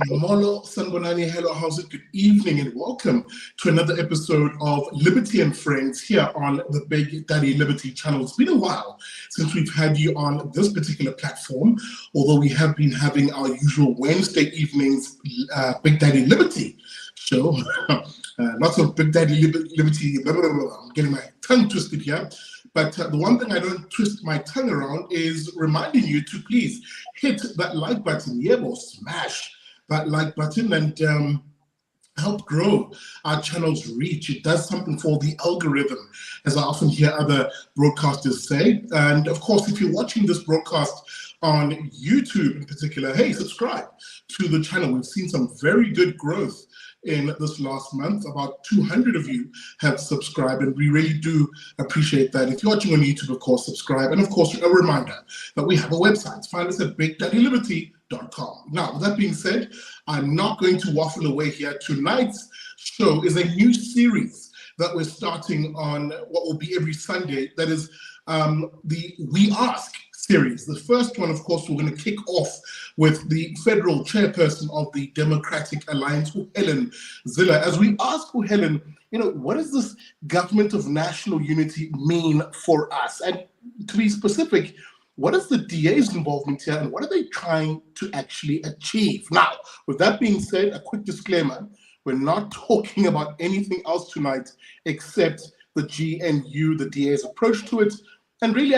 Molo Sanbonani, hello, how's it? Good evening and welcome to another episode of Liberty and Friends here on the Big Daddy Liberty channel. It's been a while since we've had you on this particular platform, although we have been having our usual Wednesday evenings Big Daddy Liberty show. Lots of Big Daddy Liberty, blah, blah, blah, blah. I'm getting my tongue twisted here. But the one thing I don't twist my tongue around is reminding you to please hit that like button, or smash that like button and help grow our channel's reach. It does something for the algorithm, as I often hear other broadcasters say. And of course, if you're watching this broadcast on YouTube in particular, hey, subscribe to the channel. We've seen some very good growth in this last month. About 200 of you have subscribed, and we really do appreciate that. If you're watching on YouTube, of course, subscribe. And of course, a reminder that we have a website. Find us at BigDaddyLiberty.com. Now, with that being said, I'm not going to waffle away here. Tonight's show is a new series that we're starting on what will be every Sunday. That is the We Ask series. The first one, of course, we're going to kick off with the federal chairperson of the Democratic Alliance, Helen Zille, as we ask Helen, what does this government of national unity mean for us? And to be specific, what is the DA's involvement here and what are they trying to actually achieve? Now, with that being said, a quick disclaimer, we're not talking about anything else tonight except the GNU, the DA's approach to it, and really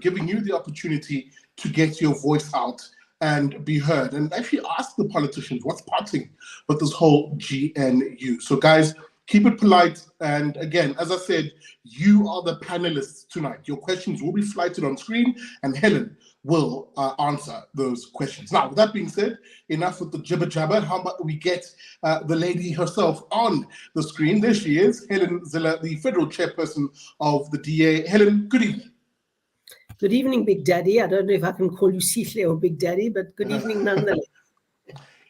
giving you the opportunity to get your voice out and be heard, and actually ask the politicians what's parting with this whole GNU. So guys, keep it polite. And again, as I said, you are the panelists tonight. Your questions will be flighted on screen and Helen will answer those questions. Now, with that being said, enough with the jibber jabber. How about we get the lady herself on the screen? There she is, Helen Zille, the federal chairperson of the DA. Helen, good evening. Good evening, Big Daddy. I don't know if I can call you Sifle or Big Daddy, but good evening nonetheless.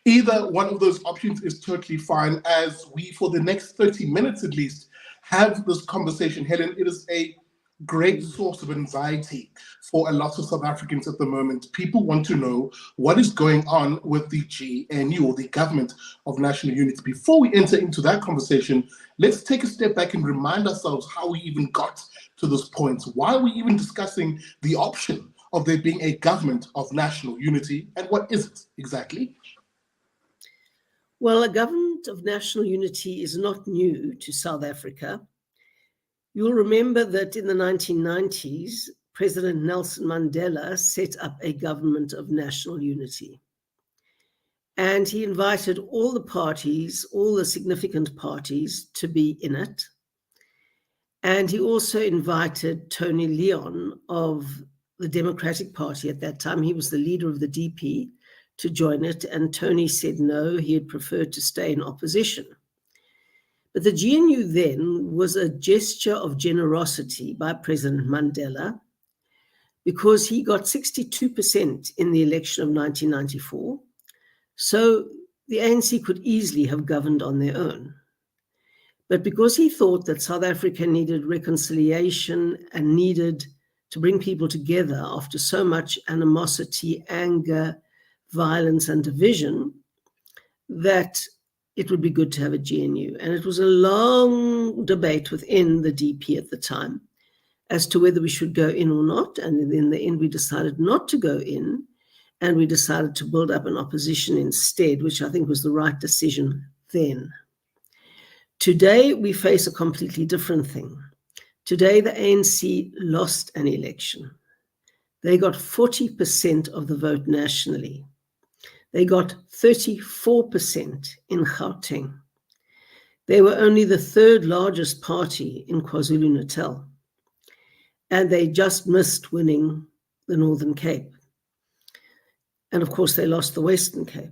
Either one of those options is totally fine, as we, for the next 30 minutes at least, have this conversation. Helen, it is a great source of anxiety for a lot of South Africans at the moment. People want to know what is going on with the GNU, or the Government of National Unity. Before we enter into that conversation, let's take a step back and remind ourselves how we even got to this point. Why are we even discussing the option of there being a Government of National Unity, and what is it exactly? Well, a Government of National Unity is not new to South Africa. You'll remember that in the 1990s, President Nelson Mandela set up a Government of National Unity. And he invited all the parties, all the significant parties, to be in it. And he also invited Tony Leon of the Democratic Party at that time. He was the leader of the DP, to join it. And Tony said no, he had preferred to stay in opposition. But the GNU then was a gesture of generosity by President Mandela, because he got 62% in the election of 1994. So the ANC could easily have governed on their own. But because he thought that South Africa needed reconciliation and needed to bring people together after so much animosity, anger, violence, and division, that it would be good to have a GNU. And it was a long debate within the DP at the time as to whether we should go in or not. And in the end, we decided not to go in, and we decided to build up an opposition instead, which I think was the right decision then. Today, we face a completely different thing. Today, the ANC lost an election. They got 40% of the vote nationally. They got 34% in Gauteng. They were only the third largest party in KwaZulu-Natal. And they just missed winning the Northern Cape. And of course, they lost the Western Cape.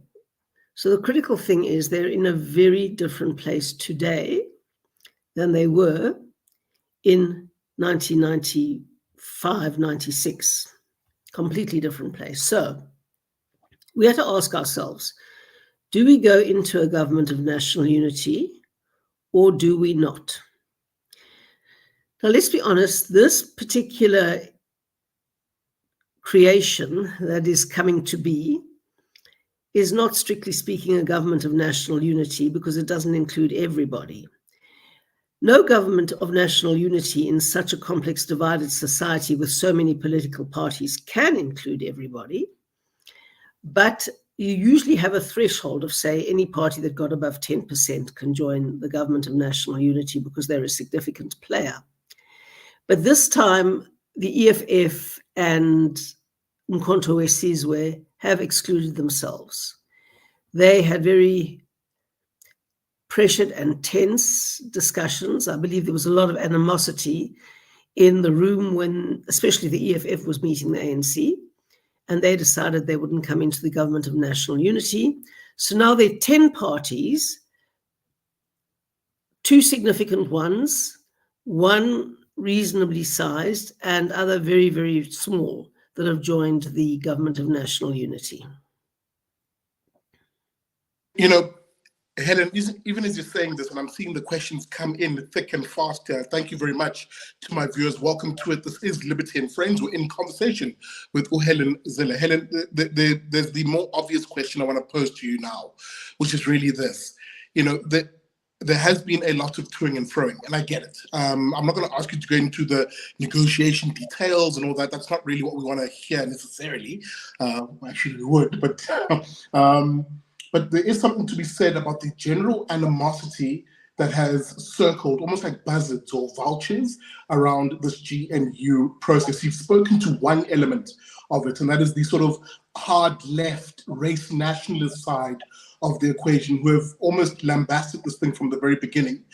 So the critical thing is they're in a very different place today than they were in 1995, 96. Completely different place. So we had to ask ourselves, do we go into a Government of National Unity or do we not? Now, let's be honest, this particular creation that is coming to be is not strictly speaking a government of national unity because it doesn't include everybody. No government of national unity in such a complex, divided society with so many political parties can include everybody, but you usually have a threshold of, say, any party that got above 10% can join the government of national unity because they're a significant player. But this time, the EFF and Umkhonto we Sizwe have excluded themselves. They had very pressured and tense discussions. I believe there was a lot of animosity in the room when, especially the EFF was meeting the ANC, and they decided they wouldn't come into the government of national unity. So now there are 10 parties, 2 significant ones, 1 reasonably sized, and other very, very small that have joined the government of national unity. You know, Helen, even as you're saying this, and I'm seeing the questions come in thick and fast here, thank you very much to my viewers. Welcome to it. This is Liberty and Friends. We're in conversation with Helen Zille. Helen, there's the more obvious question I want to pose to you now, which is really this. You know, there has been a lot of toing and froing, and I get it. I'm not going to ask you to go into the negotiation details and all that. That's not really what we want to hear necessarily. Actually, we would, but there is something to be said about the general animosity that has circled, almost like buzzards or vultures, around this GNU process. You've spoken to one element of it, and that is the sort of hard left, race nationalist side of the equation, who have almost lambasted this thing from the very beginning,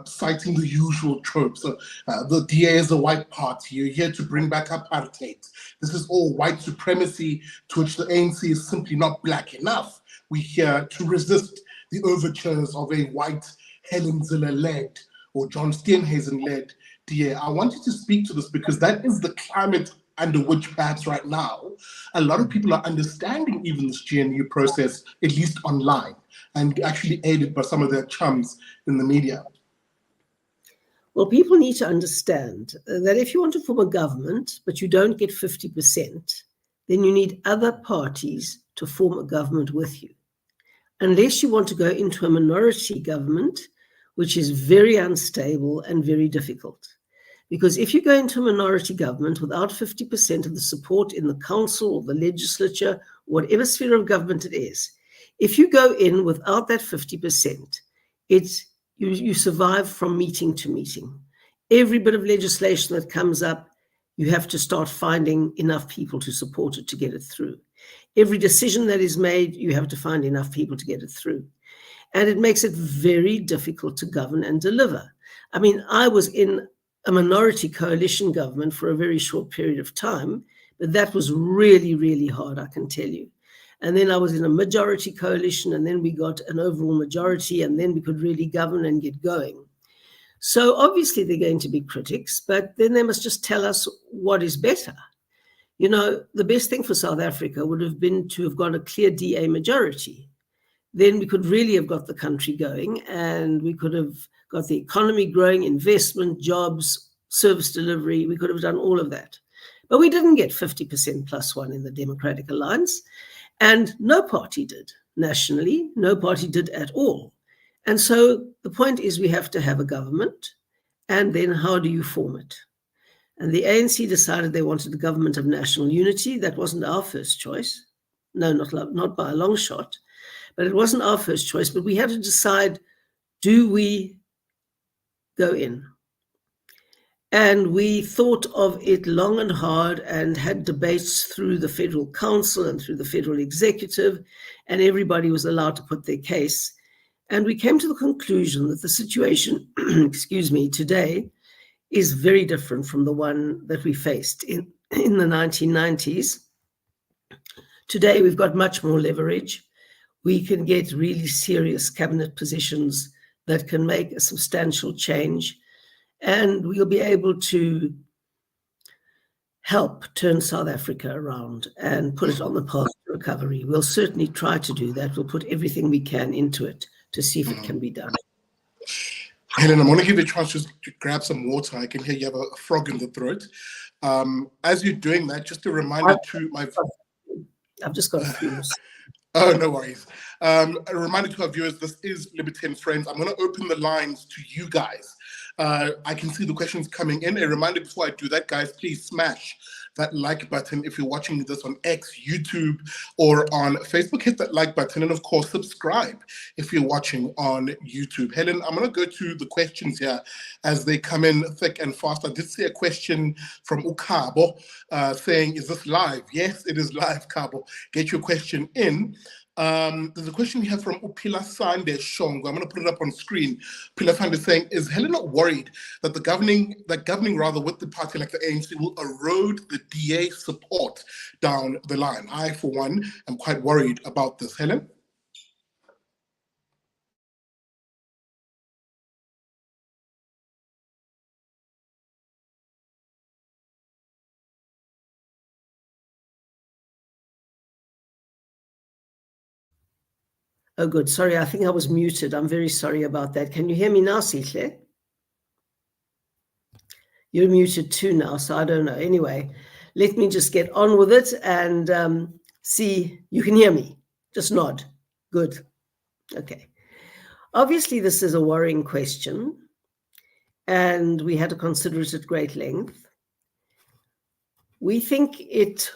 citing the usual tropes. The DA is a white party. You're here to bring back apartheid. This is all white supremacy, to which the ANC is simply not black enough. We're here to resist the overtures of a white Helen Zille-led or John Steenhuisen-led DA. I want you to speak to this because that is the climate under which perhaps right now a lot of people are understanding even this GNU process, at least online, and actually aided by some of their chums in the media. Well, people need to understand that if you want to form a government, but you don't get 50%, then you need other parties to form a government with you. Unless you want to go into a minority government, which is very unstable and very difficult. Because if you go into a minority government without 50% of the support in the council or the legislature, whatever sphere of government it is, if you go in without that 50%, you survive from meeting to meeting. Every bit of legislation that comes up, you have to start finding enough people to support it to get it through. Every decision that is made, you have to find enough people to get it through. And it makes it very difficult to govern and deliver. I mean, I was in a minority coalition government for a very short period of time, but that was really, really hard, I can tell you. And then I was in a majority coalition, and then we got an overall majority, and then we could really govern and get going. So obviously they're going to be critics, but then they must just tell us what is better. You know, the best thing for South Africa would have been to have got a clear DA majority. Then we could really have got the country going, and we could have got the economy growing, investment, jobs, service delivery. We could have done all of that. But we didn't get 50% plus one in the Democratic Alliance, and no party did nationally. No party did at all. And so the point is we have to have a government, and then how do you form it? And the ANC decided they wanted a government of national unity. That wasn't our first choice. No, not by a long shot. But it wasn't our first choice. But we had to decide, do we go in? And we thought of it long and hard and had debates through the Federal Council and through the Federal Executive, and everybody was allowed to put their case. And we came to the conclusion that the situation, today is very different from the one that we faced in the 1990s. Today, we've got much more leverage. We can get really serious cabinet positions that can make a substantial change, and we'll be able to help turn South Africa around and put it on the path to recovery. We'll certainly try to do that. We'll put everything we can into it to see if it can be done. Helen, I'm going to give you a chance just to grab some water. I can hear you have a frog in the throat. As you're doing that, just a reminder to my... I've just got a few. Oh, no worries. A reminder to our viewers, this is Liberty and Friends. I'm going to open the lines to you guys. I can see the questions coming in. A reminder before I do that, guys, please smash that like button if you're watching this on X, YouTube, or on Facebook. Hit that like button, and of course, subscribe if you're watching on YouTube. Helen, I'm going to go to the questions here as they come in thick and fast. I did see a question from Ukabo saying, is this live? Yes, it is live, Kabo. Get your question in. There's a question we have from Upila Sande Shongo. I'm going to put it up on screen. Upila Sande saying, is Helen not worried that governing rather with the party like the ANC will erode the DA support down the line? I, for one, am quite worried about this. Helen? Oh, good. Sorry, I think I was muted. I'm very sorry about that. Can you hear me now, Zille? You're muted too now, so I don't know. Anyway, let me just get on with it and see. You can hear me. Just nod. Good. Okay. Obviously, this is a worrying question, and we had to consider it at great length. We think it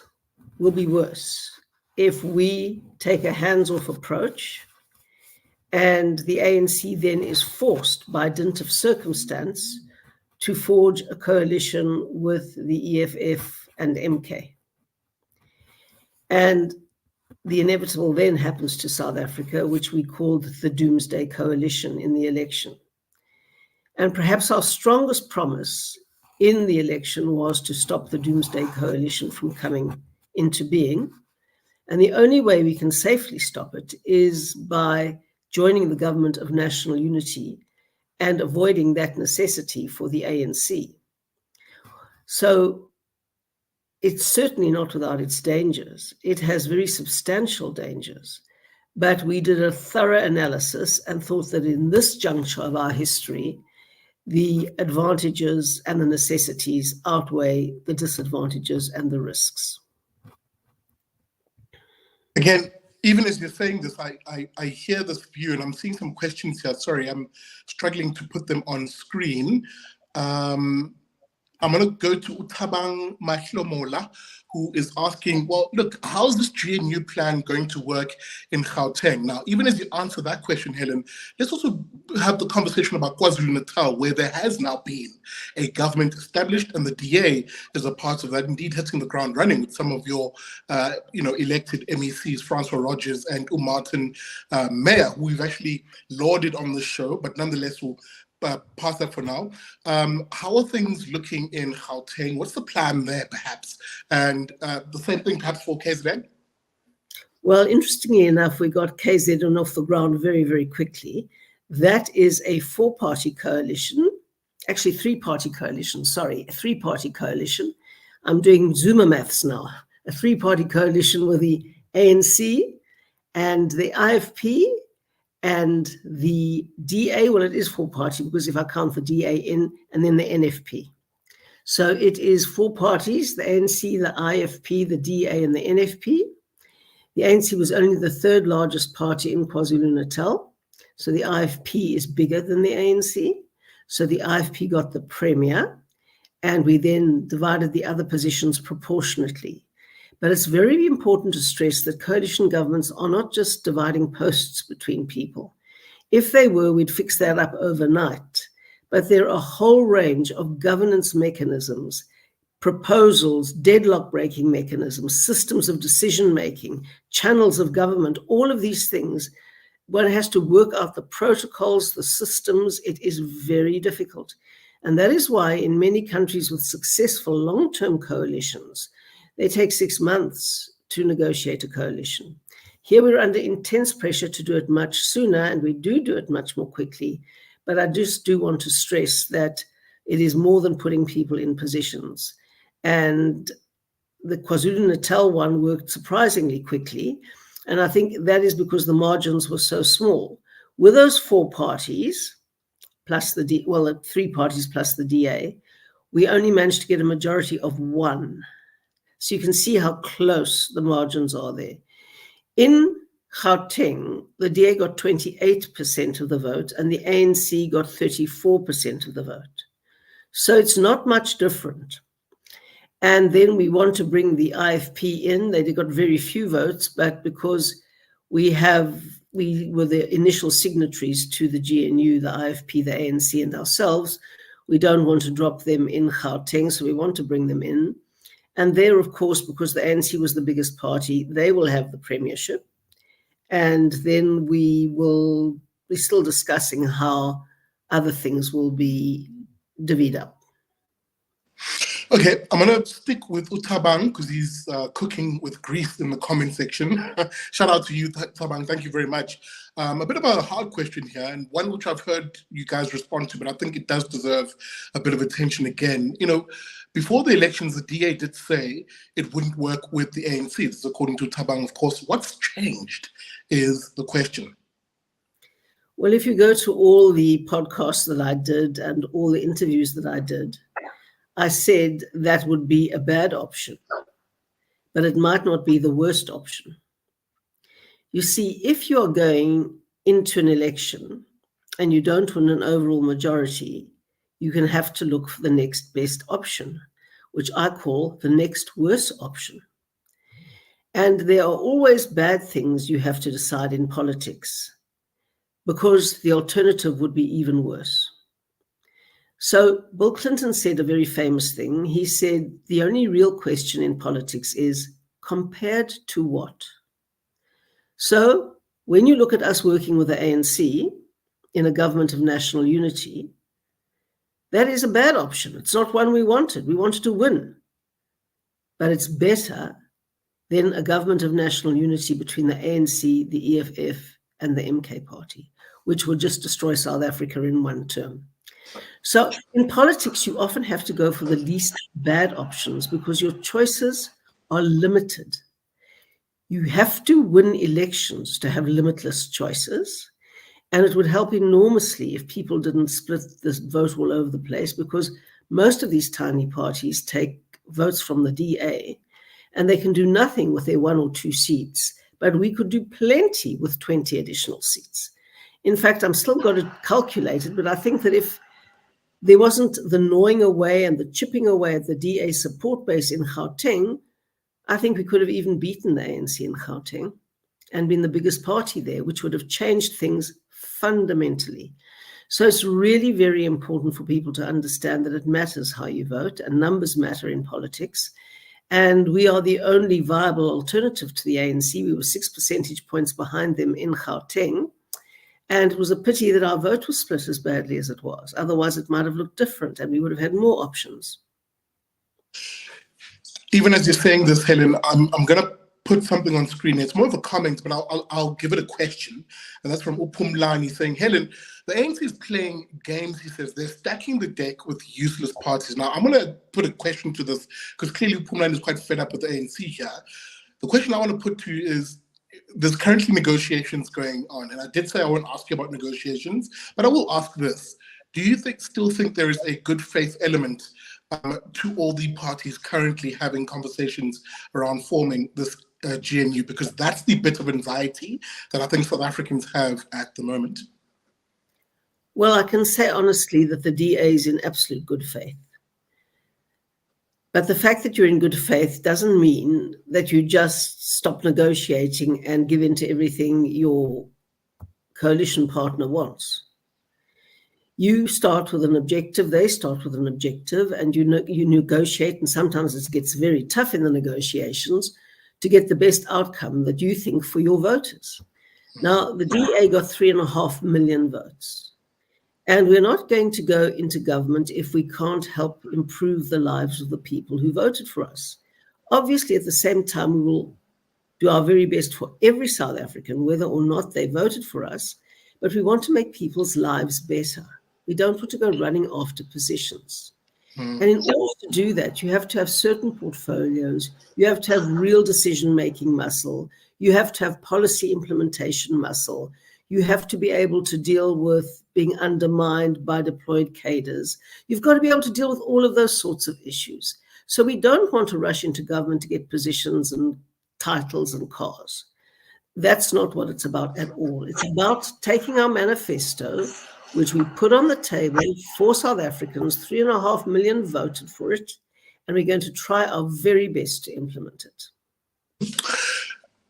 will be worse if we take a hands-off approach and the ANC then is forced by dint of circumstance to forge a coalition with the EFF and MK. And the inevitable then happens to South Africa, which we called the Doomsday Coalition in the election. And perhaps our strongest promise in the election was to stop the Doomsday Coalition from coming into being. And the only way we can safely stop it is by joining the government of national unity and avoiding that necessity for the ANC. So it's certainly not without its dangers. It has very substantial dangers. But we did a thorough analysis and thought that in this juncture of our history, the advantages and the necessities outweigh the disadvantages and the risks. Again, even as you're saying this, I hear this view, and I'm seeing some questions here. Sorry, I'm struggling to put them on screen. I'm going to go to Utabang Mahlomola, who is asking, well, look, how's this GNU plan going to work in Gauteng? Now, even as you answer that question, Helen, let's also have the conversation about KwaZulu-Natal, where there has now been a government established, and the DA is a part of that, indeed hitting the ground running with some of your, elected MECs, Francois Rogers and Martin Meyer, who we've actually lauded on the show, but nonetheless will past that for now. How are things looking in Gauteng? What's the plan there, perhaps? And the same thing, perhaps, for KZN? Well, interestingly enough, we got KZN off the ground very, very quickly. That is a four-party coalition, actually three-party coalition, a three-party coalition. I'm doing Zuma maths now. A three-party coalition with the ANC and the IFP and the DA. Well, it is four-party because if I count the DA in, and then the NFP. So it is four parties, the ANC, the IFP, the DA, and the NFP. The ANC was only the third largest party in KwaZulu-Natal. So the IFP is bigger than the ANC. So the IFP got the premier, and we then divided the other positions proportionately. But it's very important to stress that coalition governments are not just dividing posts between people. If they were, we'd fix that up overnight. But there are a whole range of governance mechanisms, proposals, deadlock breaking mechanisms, systems of decision-making, channels of government, all of these things. One has to work out the protocols, the systems. It is very difficult. And that is why in many countries with successful long-term coalitions, they take 6 months to negotiate a coalition. Here we're under intense pressure to do it much sooner, and we do it much more quickly. But I just do want to stress that it is more than putting people in positions. And the KwaZulu-Natal one worked surprisingly quickly. And I think that is because the margins were so small. With those four parties, plus the three parties plus the DA, we only managed to get a majority of one. So you can see how close the margins are there. In Gauteng, the DA got 28% of the vote and the ANC got 34% of the vote. So it's not much different. And then we want to bring the IFP in. They got very few votes, but because we were the initial signatories to the GNU, the IFP, the ANC, and ourselves, we don't want to drop them in Gauteng, so we want to bring them in. And there, of course, because the ANC was the biggest party, they will have the premiership. And then we're still discussing how other things will be divvied up. Okay, I'm going to stick with Utabang because he's cooking with grease in the comment section. Shout out to you, Utabang. Thank you very much. A bit of a hard question here, and one which I've heard you guys respond to, but I think it does deserve a bit of attention again. You know, before the elections, the DA did say it wouldn't work with the ANC. This is according to Utabang, of course. What's changed is the question. Well, if you go to all the podcasts that I did and all the interviews that I did, I said that would be a bad option, but it might not be the worst option. You see, if you're going into an election and you don't win an overall majority, you can have to look for the next best option, which I call the next worst option. And there are always bad things you have to decide in politics because the alternative would be even worse. So Bill Clinton said a very famous thing. He said, the only real question in politics is compared to what? So when you look at us working with the ANC in a government of national unity, that is a bad option. It's not one we wanted. We wanted to win. But it's better than a government of national unity between the ANC, the EFF, and the MK party, which would just destroy South Africa in one term. So in politics, you often have to go for the least bad options because your choices are limited. You have to win elections to have limitless choices. And it would help enormously if people didn't split this vote all over the place, because most of these tiny parties take votes from the DA and they can do nothing with their 1 or 2 seats. But we could do plenty with 20 additional seats. In fact, I'm still got it calculated, but I think that if there wasn't the gnawing away and the chipping away at the DA support base in Gauteng, I think we could have even beaten the ANC in Gauteng and been the biggest party there, which would have changed things fundamentally. So it's really very important for people to understand that it matters how you vote, and numbers matter in politics. And we are the only viable alternative to the ANC. We were 6 percentage points behind them in Gauteng. And it was a pity that our vote was split as badly as it was. Otherwise, it might have looked different and we would have had more options. Even as you're saying this, Helen, I'm going to put something on screen. It's more of a comment, but I'll give it a question. And that's from Upumlani saying, Helen, the ANC is playing games, he says. They're stacking the deck with useless parties. Now, I'm going to put a question to this because clearly Upumlani is quite fed up with the ANC here. The question I want to put to you is, there's currently negotiations going on. And I did say I won't ask you about negotiations, but I will ask this. Do you still think there is a good faith element to all the parties currently having conversations around forming this GNU? Because that's the bit of anxiety that I think South Africans have at the moment. Well, I can say honestly that the DA is in absolute good faith. But the fact that you're in good faith doesn't mean that you just stop negotiating and give in to everything your coalition partner wants. You start with an objective, they start with an objective, and you negotiate, and sometimes it gets very tough in the negotiations to get the best outcome that you think for your voters. Now, the DA got 3.5 million votes. And we're not going to go into government if we can't help improve the lives of the people who voted for us. Obviously, at the same time, we will do our very best for every South African, whether or not they voted for us, but we want to make people's lives better. We don't want to go running after positions. And in order to do that, you have to have certain portfolios, you have to have real decision-making muscle, you have to have policy implementation muscle, you have to be able to deal with being undermined by deployed cadres. You've got to be able to deal with all of those sorts of issues. So we don't want to rush into government to get positions and titles and cars. That's not what it's about at all. It's about taking our manifesto, which we put on the table for South Africans. 3.5 million voted for it, and we're going to try our very best to implement it.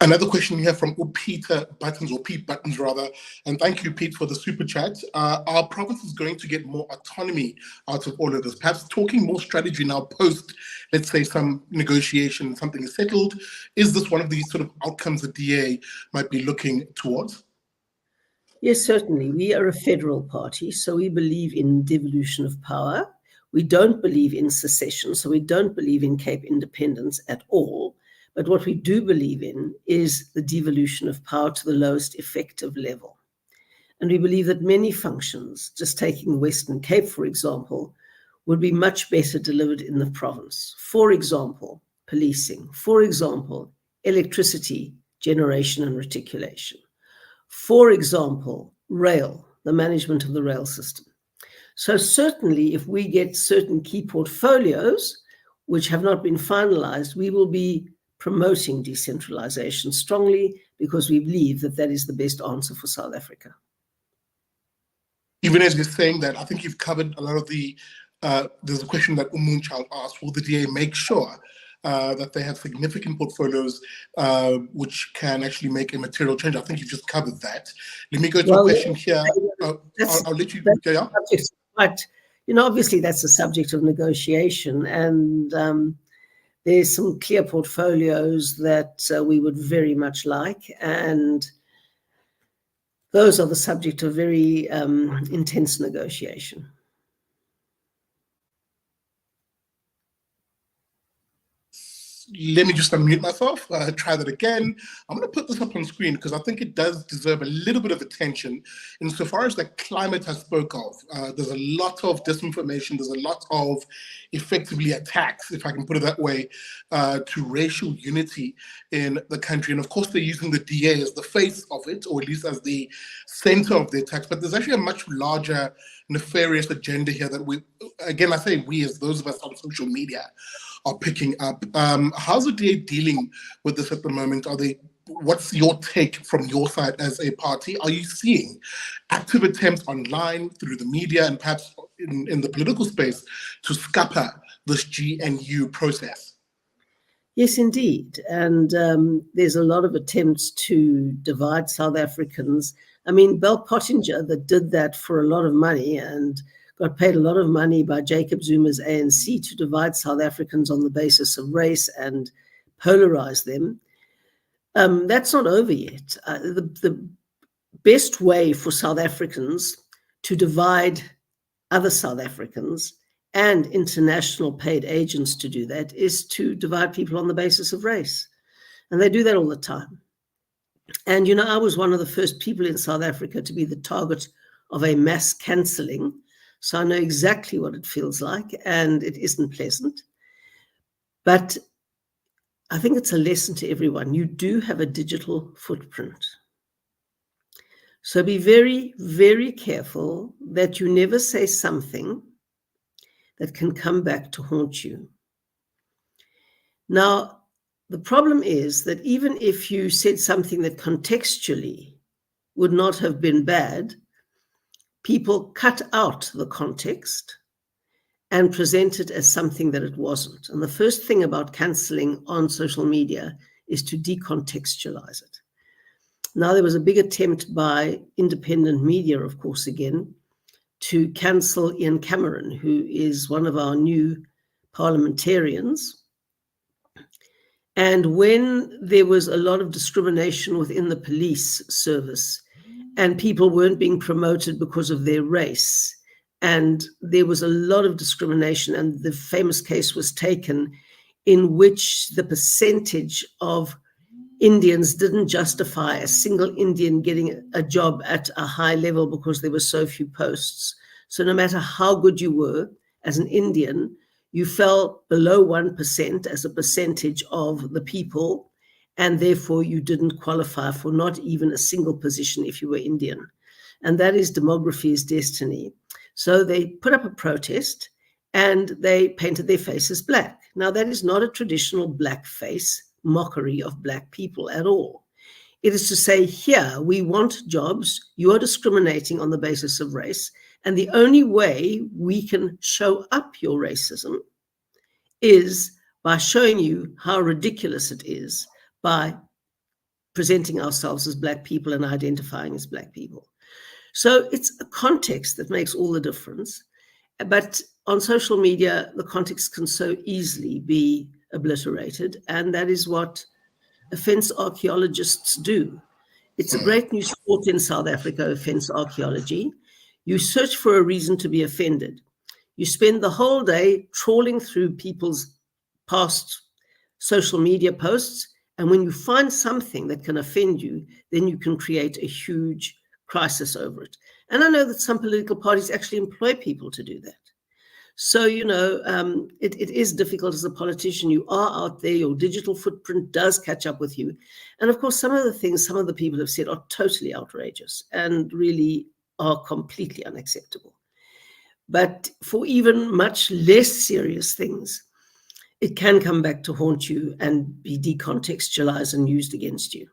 Another question we have from Peter Buttons, or Pete Buttons rather, and thank you, Pete, for the super chat. Our province is going to get more autonomy out of all of this, perhaps talking more strategy now post, let's say, some negotiation, something is settled. Is this one of these sort of outcomes the DA might be looking towards? Yes, certainly. We are a federal party, so we believe in devolution of power. We don't believe in secession, so we don't believe in Cape independence at all. But what we do believe in is the devolution of power to the lowest effective level. And we believe that many functions, just taking the Western Cape, for example, would be much better delivered in the province. For example, policing. For example, electricity generation and reticulation. For example, rail, the management of the rail system. So certainly, if we get certain key portfolios which have not been finalized, we will be promoting decentralization strongly, because we believe that that is the best answer for South Africa. Even as you're saying that, I think you've covered a lot of the, there's a question that Moonchild asked, will the DA make sure that they have significant portfolios which can actually make a material change? I think you've just covered that. Let me go to a question here. I'll let you go on. But, obviously that's a subject of negotiation, and there's some clear portfolios that we would very much like, and those are the subject of very intense negotiation. Let me just unmute myself, try that again. I'm going to put this up on screen because I think it does deserve a little bit of attention. Insofar as the climate I spoke of, there's a lot of disinformation, there's a lot of effectively attacks, if I can put it that way, to racial unity in the country. And of course, they're using the DA as the face of it, or at least as the center of the attacks. But there's actually a much larger nefarious agenda here that we, again, I say we as those of us on social media, are picking up. How's the DA dealing with this at the moment? What's your take from your side as a party? Are you seeing active attempts online, through the media, and perhaps in the political space to scupper this GNU process? Yes, indeed. And there's a lot of attempts to divide South Africans. I mean, Bell Pottinger, that did that for a lot of money and got paid a lot of money by Jacob Zuma's ANC to divide South Africans on the basis of race and polarize them. That's not over yet. The best way for South Africans to divide other South Africans and international paid agents to do that is to divide people on the basis of race. And they do that all the time. And, I was one of the first people in South Africa to be the target of a mass cancelling. So I know exactly what it feels like, and it isn't pleasant. But I think it's a lesson to everyone. You do have a digital footprint. So be very, very careful that you never say something that can come back to haunt you. Now, the problem is that even if you said something that contextually would not have been bad, people cut out the context and present it as something that it wasn't. And the first thing about cancelling on social media is to decontextualize it. Now, there was a big attempt by independent media, of course, again, to cancel Ian Cameron, who is one of our new parliamentarians. And when there was a lot of discrimination within the police service, and people weren't being promoted because of their race, and there was a lot of discrimination, and the famous case was taken in which the percentage of Indians didn't justify a single Indian getting a job at a high level because there were so few posts. So no matter how good you were as an Indian, you fell below 1% as a percentage of the people, and therefore you didn't qualify for not even a single position if you were Indian. And that is demography's destiny. So they put up a protest and they painted their faces black. Now, that is not a traditional blackface mockery of black people at all. It is to say, here, we want jobs, you are discriminating on the basis of race, and the only way we can show up your racism is by showing you how ridiculous it is by presenting ourselves as Black people and identifying as Black people. So it's a context that makes all the difference. But on social media, the context can so easily be obliterated, and that is what offense archaeologists do. It's a great new sport in South Africa, offense archaeology. You search for a reason to be offended. You spend the whole day trawling through people's past social media posts, and when you find something that can offend you, then you can create a huge crisis over it. And I know that some political parties actually employ people to do that. So, you know, it is difficult as a politician. You are out there, your digital footprint does catch up with you. And of course, some of the things some of the people have said are totally outrageous and really are completely unacceptable. But for even much less serious things, it can come back to haunt you and be decontextualized and used against you.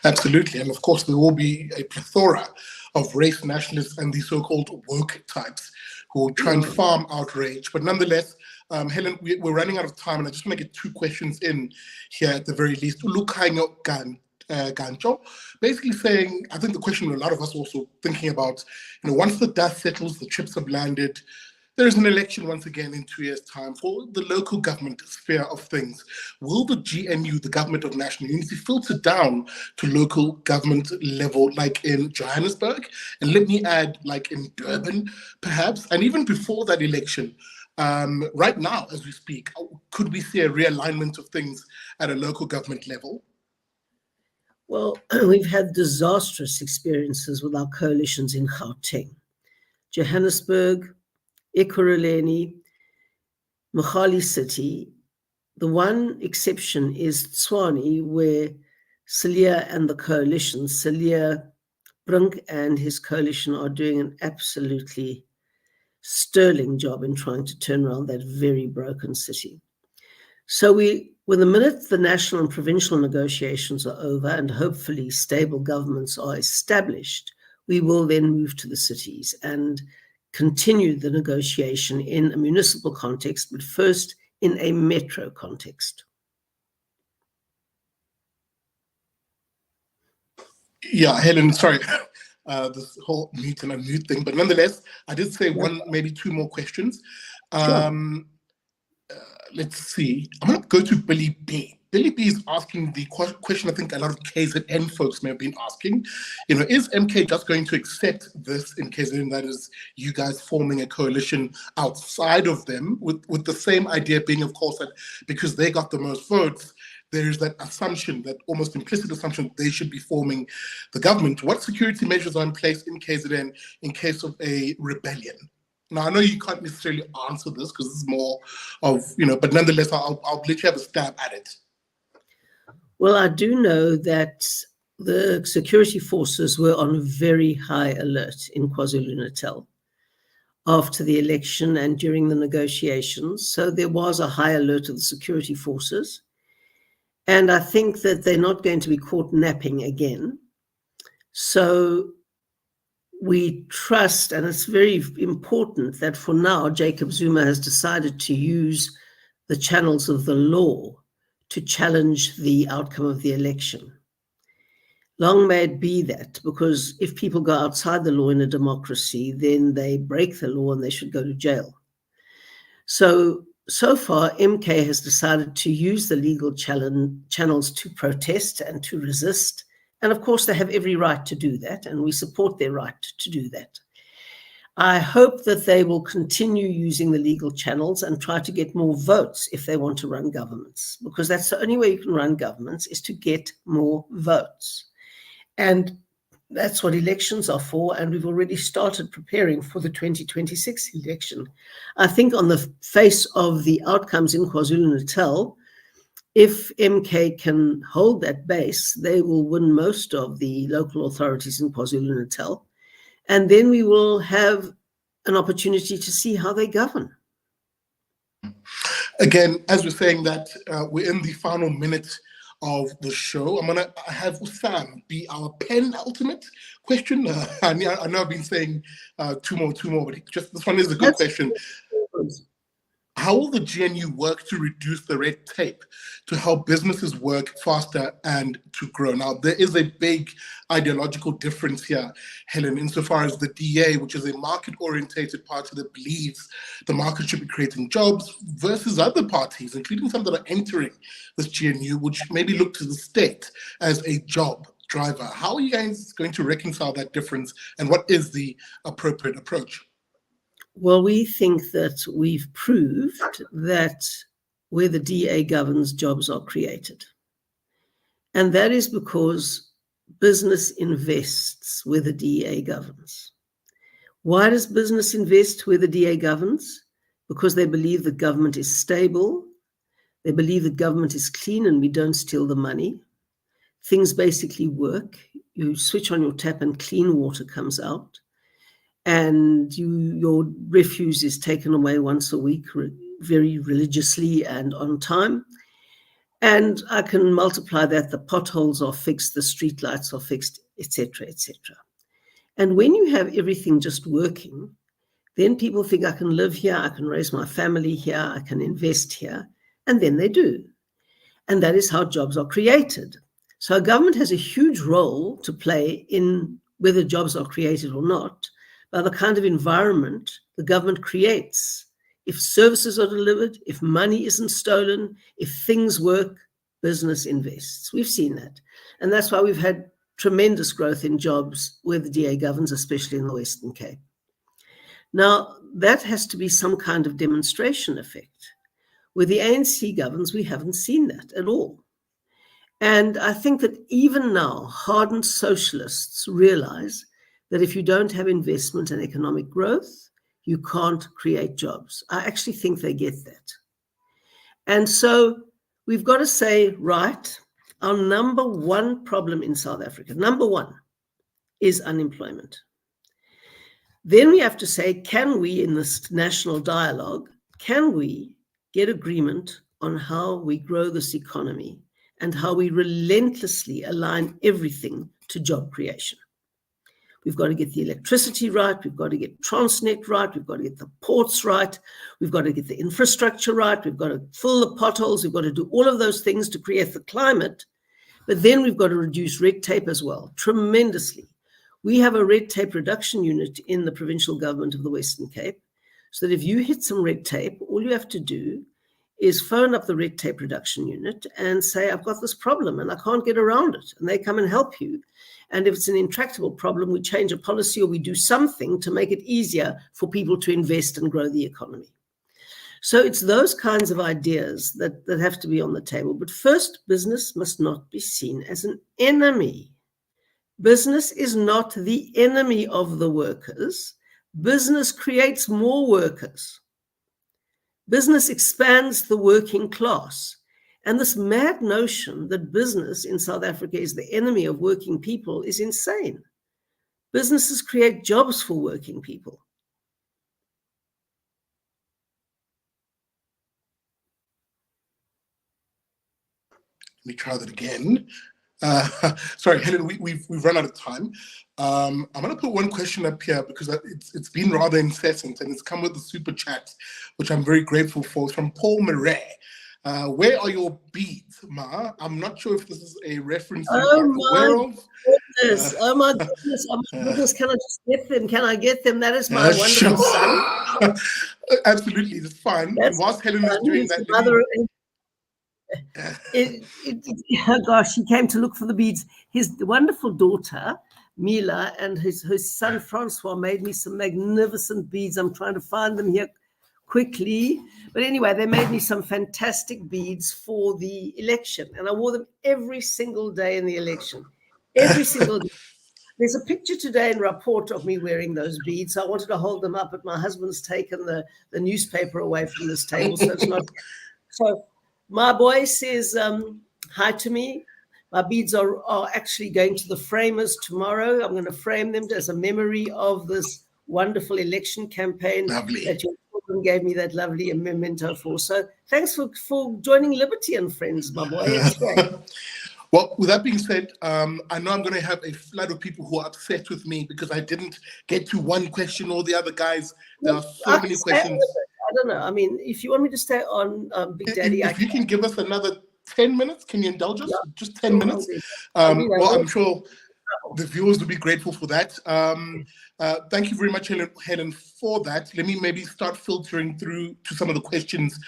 Absolutely. And of course, there will be a plethora of race nationalists and the so-called woke types who will try and farm outrage. But nonetheless, Helen, we're running out of time, and I just want to get two questions in here at the very least. Ulukhanya Gancho, basically saying, I think the question a lot of us also thinking about, you know, once the dust settles, the chips have landed, there's an election once again in 2 years' time for the local government sphere of things. Will the GNU, the Government of National Unity, filter down to local government level, like in Johannesburg? And let me add, like in Durban, perhaps? And even before that election, right now, as we speak, could we see a realignment of things at a local government level? Well, we've had disastrous experiences with our coalitions in Gauteng, Johannesburg, Ekurhuleni, Mogale City. The one exception is Tshwane, where Cilla and the coalition, Cilla Brink and his coalition, are doing an absolutely sterling job in trying to turn around that very broken city. So when the minute the national and provincial negotiations are over and hopefully stable governments are established, we will then move to the cities and continue the negotiation in a municipal context, but first in a metro context. Yeah, Helen, sorry, this whole mute and unmute thing, but nonetheless, I did say one, maybe two more questions. Sure. Let's see. I'm going to go to Billy B. Billy B is asking the question I think a lot of KZN folks may have been asking. You know, is MK just going to accept this in KZN, that is, you guys forming a coalition outside of them, with the same idea being, of course, that because they got the most votes, there is that assumption, that almost implicit assumption, they should be forming the government. What security measures are in place in KZN in case of a rebellion? Now, I know you can't necessarily answer this because it's more of, you know, but nonetheless, I'll let you have a stab at it. Well, I do know that the security forces were on very high alert in KwaZulu-Natal after the election and during the negotiations. So there was a high alert of the security forces. And I think that they're not going to be caught napping again. So we trust, and it's very important that for now, Jacob Zuma has decided to use the channels of the law to challenge the outcome of the election. Long may it be that, because if people go outside the law in a democracy, then they break the law and they should go to jail. So far, MK has decided to use the legal channels to protest and to resist. And of course, they have every right to do that, and we support their right to do that. I hope that they will continue using the legal channels and try to get more votes if they want to run governments, because that's the only way you can run governments, is to get more votes. And that's what elections are for, and we've already started preparing for the 2026 election. I think on the face of the outcomes in KwaZulu-Natal, if MK can hold that base, they will win most of the local authorities in KwaZulu-Natal. And then we will have an opportunity to see how they govern. Again, as we're saying that, we're in the final minute of the show. I'm going to have Sam be our penultimate question. I know I've been saying two more, but just this one is a good question. How will the GNU work to reduce the red tape to help businesses work faster and to grow? Now, there is a big ideological difference here, Helen, insofar as the DA, which is a market-orientated party that believes the market should be creating jobs, versus other parties, including some that are entering this GNU, which maybe look to the state as a job driver. How are you guys going to reconcile that difference, and what is the appropriate approach? Well, we think that we've proved that where the DA governs, jobs are created. And that is because business invests where the DA governs. Why does business invest where the DA governs? Because they believe that government is stable. They believe that government is clean and we don't steal the money. Things basically work. You switch on your tap and clean water comes out. And your refuse is taken away once a week, very religiously and on time. And I can multiply that. The potholes are fixed, the street lights are fixed, etc., etc. And when you have everything just working, then people think I can live here, I can raise my family here, I can invest here, and then they do. And that is how jobs are created. So government has a huge role to play in whether jobs are created or not, by the kind of environment the government creates. If services are delivered, if money isn't stolen, if things work, business invests. We've seen that. And that's why we've had tremendous growth in jobs where the DA governs, especially in the Western Cape. Now, that has to be some kind of demonstration effect. Where the ANC governs, we haven't seen that at all. And I think that even now, hardened socialists realize that if you don't have investment and economic growth, you can't create jobs. I actually think they get that. And so we've got to say, right, our number one problem in South Africa, number one, is unemployment. Then we have to say, can we, in this national dialogue, can we get agreement on how we grow this economy and how we relentlessly align everything to job creation? We've got to get the electricity right. We've got to get Transnet right. We've got to get the ports right. We've got to get the infrastructure right. We've got to fill the potholes. We've got to do all of those things to create the climate. But then we've got to reduce red tape as well, tremendously. We have a red tape reduction unit in the provincial government of the Western Cape, so that if you hit some red tape, all you have to do is phone up the red tape reduction unit and say, I've got this problem and I can't get around it. And they come and help you. And if it's an intractable problem, we change a policy or we do something to make it easier for people to invest and grow the economy. So it's those kinds of ideas that have to be on the table. But first, business must not be seen as an enemy. Business is not the enemy of the workers. Business creates more workers. Business expands the working class. And this mad notion that business in South Africa is the enemy of working people is insane. Businesses create jobs for working people. Let me try that again. Sorry, Helen, we've run out of time. I'm going to put one question up here because it's been rather incessant and it's come with the super chat, which I'm very grateful for. It's from Paul Murray. Where are your beads, Ma? I'm not sure if this is a reference you are aware of. Oh my goodness, oh my goodness, can I just get them? Can I get them? That is my wonderful son. Absolutely, it's fine. And whilst Helen is doing that, oh gosh, he came to look for the beads. His wonderful daughter, Mila, and his son, Francois, made me some magnificent beads. I'm trying to find them here quickly. But anyway, they made me some fantastic beads for the election. And I wore them every single day in the election. Every single day. There's a picture today in Rapport of me wearing those beads. I wanted to hold them up, but my husband's taken the newspaper away from this table, so it's not. So my boy says hi to me. My beads are actually going to the framers tomorrow. I'm going to frame them as a memory of this wonderful election campaign. Lovely. That your husband gave me that lovely memento for. So thanks for joining Liberty and Friends, my boy. It's great. Well, with that being said, I know I'm going to have a flood of people who are upset with me because I didn't get to one question or the other, guys. There are so many questions. I don't know. I mean, if you want me to stay on Big Daddy, if you can give us another 10 minutes, can you indulge us? Yeah, just 10 minutes. Well, I'm sure the viewers will be grateful for that. Thank you very much, Helen, for that. Let me maybe start filtering through to some of the questions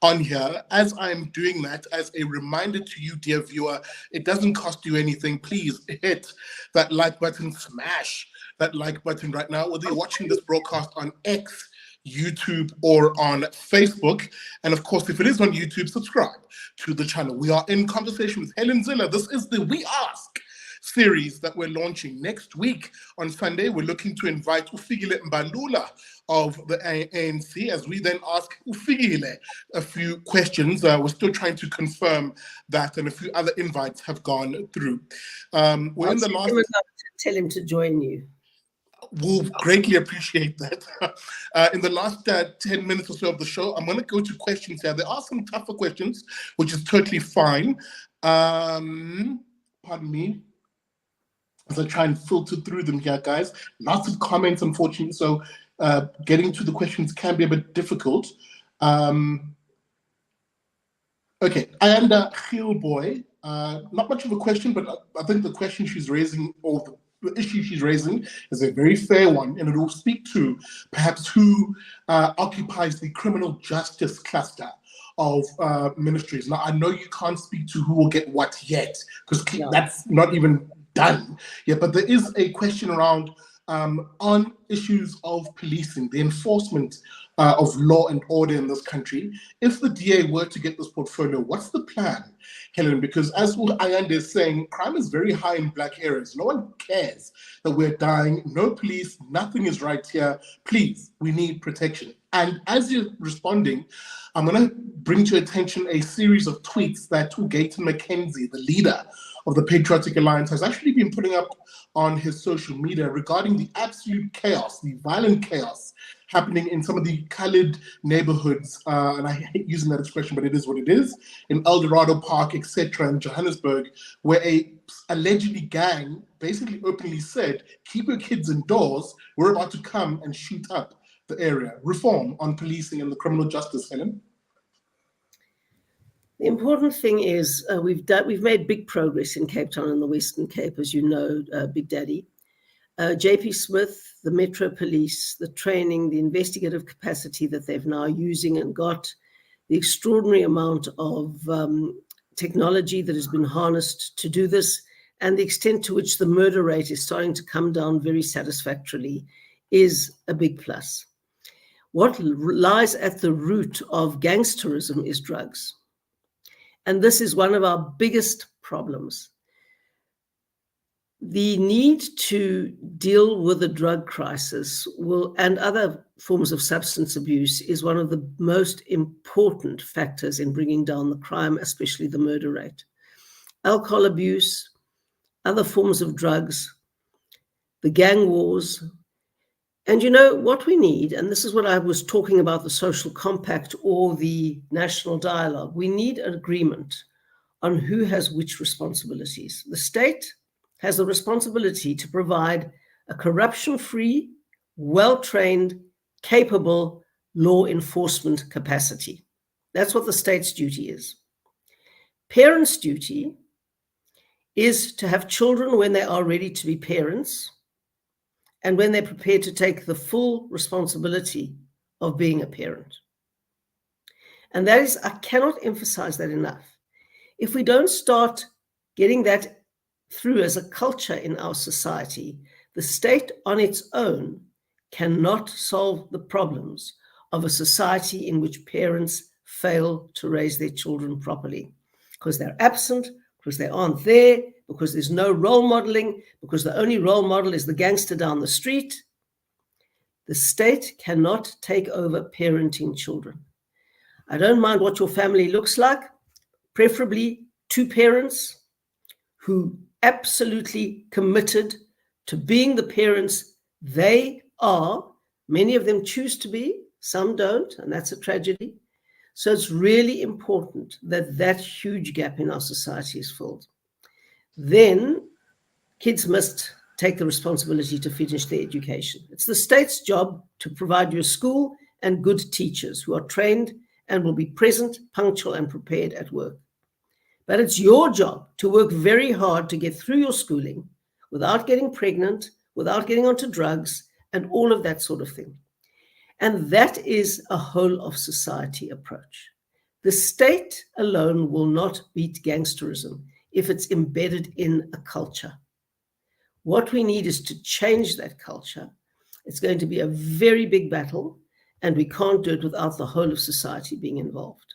on here. As I'm doing that, as a reminder to you, dear viewer, it doesn't cost you anything. Please hit that like button, smash that like button right now, whether you're watching this broadcast on X, YouTube, or on Facebook. And of course, if it is on YouTube, subscribe to the channel. We are in conversation with Helen Zille. This is the We Ask series that we're launching next week on Sunday. We're looking to invite Ufigile Mbalula of the ANC as we then ask Ufigile a few questions. We're still trying to confirm that, and a few other invites have gone through. We're in the last. Tell him to join you. We'll greatly appreciate that. In the last 10 minutes or so of the show, I'm going to go to questions here. There are some tougher questions, which is totally fine. Pardon me, as I try and filter through them here, guys. Lots of comments, unfortunately, so getting to the questions can be a bit difficult. Okay, Ayanda Khilboy, not much of a question, but I think the question she's raising, or the issue she's raising, is a very fair one, and it will speak to perhaps who occupies the criminal justice cluster of ministries. Now, I know you can't speak to who will get what yet, because that's not even done yet, but there is a question around on issues of policing, the enforcement of law and order in this country. If the DA were to get this portfolio, what's the plan, Helen? Because as Ayanda is saying, crime is very high in black areas. No one cares that we're dying. No police, nothing is right here. Please, we need protection. And as you're responding, I'm going to bring to your attention a series of tweets that Gayton McKenzie, the leader of the Patriotic Alliance, has actually been putting up on his social media regarding the absolute chaos, the violent chaos happening in some of the colored neighborhoods, and I hate using that expression, but it is what it is, in El Dorado Park, etc., in Johannesburg, where a allegedly gang basically openly said, keep your kids indoors, we're about to come and shoot up the area. Reform on policing and the criminal justice, Helen? The important thing is we've made big progress in Cape Town and the Western Cape, as you know, Big Daddy. JP Smith, the Metro Police, the training, the investigative capacity that they've now using and got, the extraordinary amount of technology that has been harnessed to do this, and the extent to which the murder rate is starting to come down very satisfactorily is a big plus. What lies at the root of gangsterism is drugs. And this is one of our biggest problems. The need to deal with the drug crisis and other forms of substance abuse is one of the most important factors in bringing down the crime, especially the murder rate. Alcohol abuse, other forms of drugs, the gang wars. And you know what we need, and this is what I was talking about, the social compact or the national dialogue. We need an agreement on who has which responsibilities. The state has the responsibility to provide a corruption-free, well-trained, capable law enforcement capacity. That's what the state's duty is. Parents' duty is to have children when they are ready to be parents and when they're prepared to take the full responsibility of being a parent. And that is, I cannot emphasize that enough. If we don't start getting that through as a culture in our society, the state on its own cannot solve the problems of a society in which parents fail to raise their children properly because they're absent, because they aren't there, because there's no role modeling, because the only role model is the gangster down the street. The state cannot take over parenting children. I don't mind what your family looks like, preferably two parents who absolutely committed to being the parents they are. Many of them choose to be, some don't, and that's a tragedy. So it's really important that that huge gap in our society is filled. Then kids must take the responsibility to finish their education. It's the state's job to provide you a school and good teachers who are trained and will be present, punctual, and prepared at work. But it's your job to work very hard to get through your schooling without getting pregnant, without getting onto drugs, and all of that sort of thing. And that is a whole of society approach. The state alone will not beat gangsterism if it's embedded in a culture. What we need is to change that culture. It's going to be a very big battle, and we can't do it without the whole of society being involved.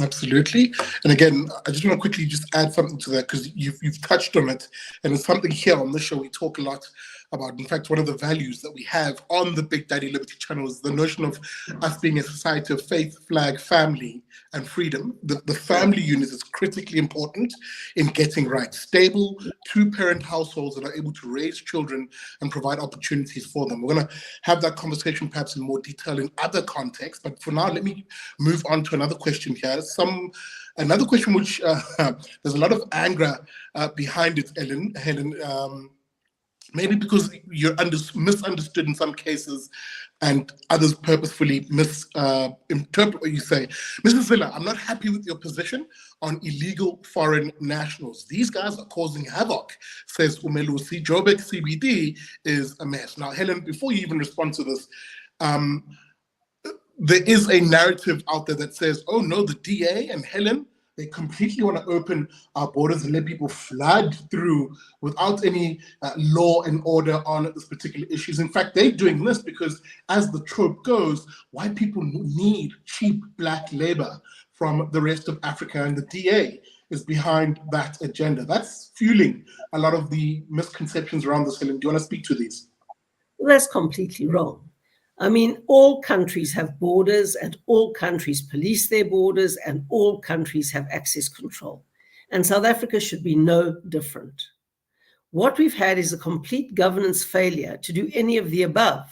Absolutely. And again, I just want to quickly just add something to that, because you've touched on it, and it's something here on this show we talk a lot about. In fact, one of the values that we have on the Big Daddy Liberty channel is the notion of us being a society of faith, flag, family, and freedom. The family unit is critically important in getting right. Stable, two-parent households that are able to raise children and provide opportunities for them. We're going to have that conversation perhaps in more detail in other contexts, but for now, let me move on to another question here. Another question which there's a lot of anger behind it, Helen. Maybe because you're misunderstood in some cases, and others purposefully misinterpret what you say. Mrs. Zille, I'm not happy with your position on illegal foreign nationals. These guys are causing havoc, says Umelusi. Joburg CBD is a mess. Now, Helen, before you even respond to this, there is a narrative out there that says, oh no, the DA and Helen, they completely want to open our borders and let people flood through without any law and order on this particular issues. In fact, they're doing this because, as the trope goes, white people need cheap black labor from the rest of Africa, and the DA is behind that agenda. That's fueling a lot of the misconceptions around this. Helen, do you want to speak to these? Well, that's completely wrong. I mean, all countries have borders, and all countries police their borders, and all countries have access control. And South Africa should be no different. What we've had is a complete governance failure to do any of the above.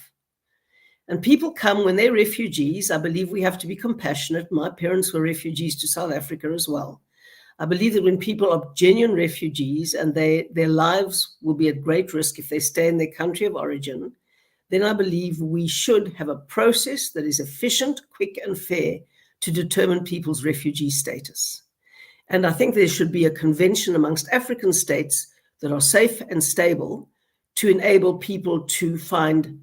And people come when they're refugees. I believe we have to be compassionate. My parents were refugees to South Africa as well. I believe that when people are genuine refugees and their lives will be at great risk if they stay in their country of origin, then I believe we should have a process that is efficient, quick, and fair to determine people's refugee status. And I think there should be a convention amongst African states that are safe and stable to enable people to find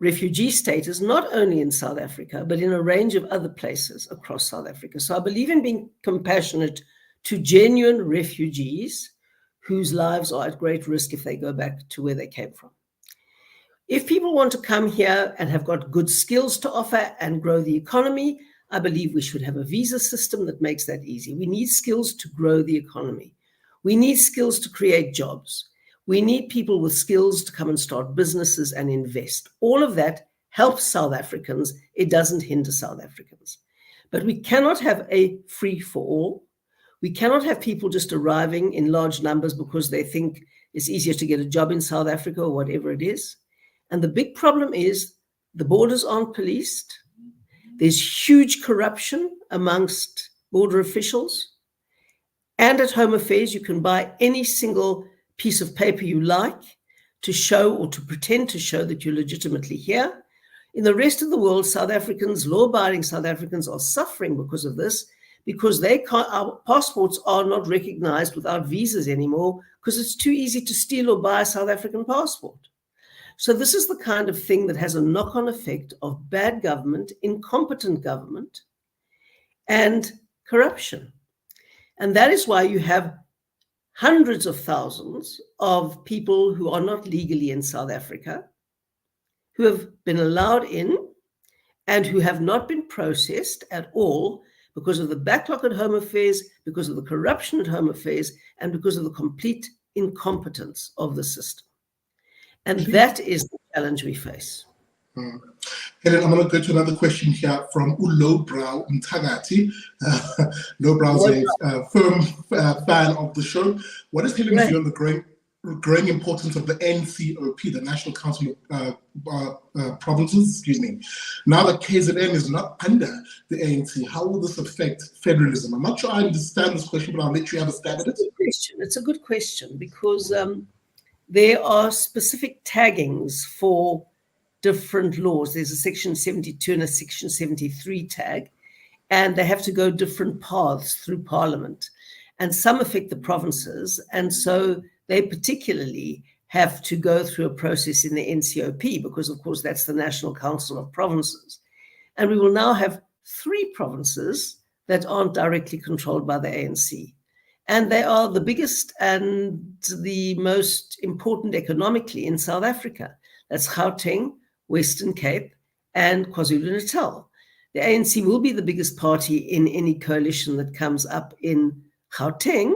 refugee status, not only in South Africa, but in a range of other places across South Africa. So I believe in being compassionate to genuine refugees whose lives are at great risk if they go back to where they came from. If people want to come here and have got good skills to offer and grow the economy, I believe we should have a visa system that makes that easy. We need skills to grow the economy. We need skills to create jobs. We need people with skills to come and start businesses and invest. All of that helps South Africans. It doesn't hinder South Africans. But we cannot have a free-for-all. We cannot have people just arriving in large numbers because they think it's easier to get a job in South Africa or whatever it is. And the big problem is the borders aren't policed. There's huge corruption amongst border officials. And at Home Affairs, you can buy any single piece of paper you like to show or to pretend to show that you're legitimately here. In the rest of the world, South Africans, law-abiding South Africans, are suffering because of this, because our passports are not recognized without visas anymore because it's too easy to steal or buy a South African passport. So this is the kind of thing that has a knock-on effect of bad government, incompetent government, and corruption. And that is why you have hundreds of thousands of people who are not legally in South Africa, who have been allowed in and who have not been processed at all because of the backlog at Home Affairs, because of the corruption at Home Affairs, and because of the complete incompetence of the system. And that is the challenge we face. Helen, I'm going to go to another question here from Lowbrow Mtagati. Lowbrow is a firm fan of the show. What is Helen's view on the growing growing importance of the NCOP, the National Council of Provinces, excuse me. Now that KZN is not under the ANC, how will this affect federalism? I'm not sure I understand this question, but I'll let you have a stab at it. It's a good question because there are specific taggings for different laws. There's a Section 72 and a Section 73 tag, and they have to go different paths through Parliament. And some affect the provinces, and so they particularly have to go through a process in the NCOP because, of course, that's the National Council of Provinces. And we will now have 3 provinces that aren't directly controlled by the ANC. And they are the biggest and the most important economically in South Africa. That's Gauteng, Western Cape, and KwaZulu-Natal. The ANC will be the biggest party in any coalition that comes up in Gauteng,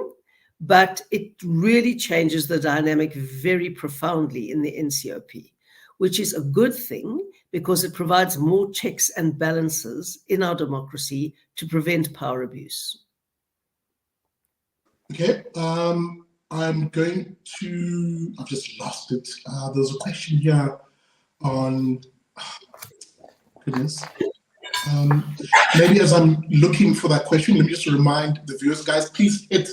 but it really changes the dynamic very profoundly in the NCOP, which is a good thing because it provides more checks and balances in our democracy to prevent power abuse. Okay, I'm going to, I've just lost it. There's a question here on, goodness. Maybe as I'm looking for that question, let me just remind the viewers, guys, please hit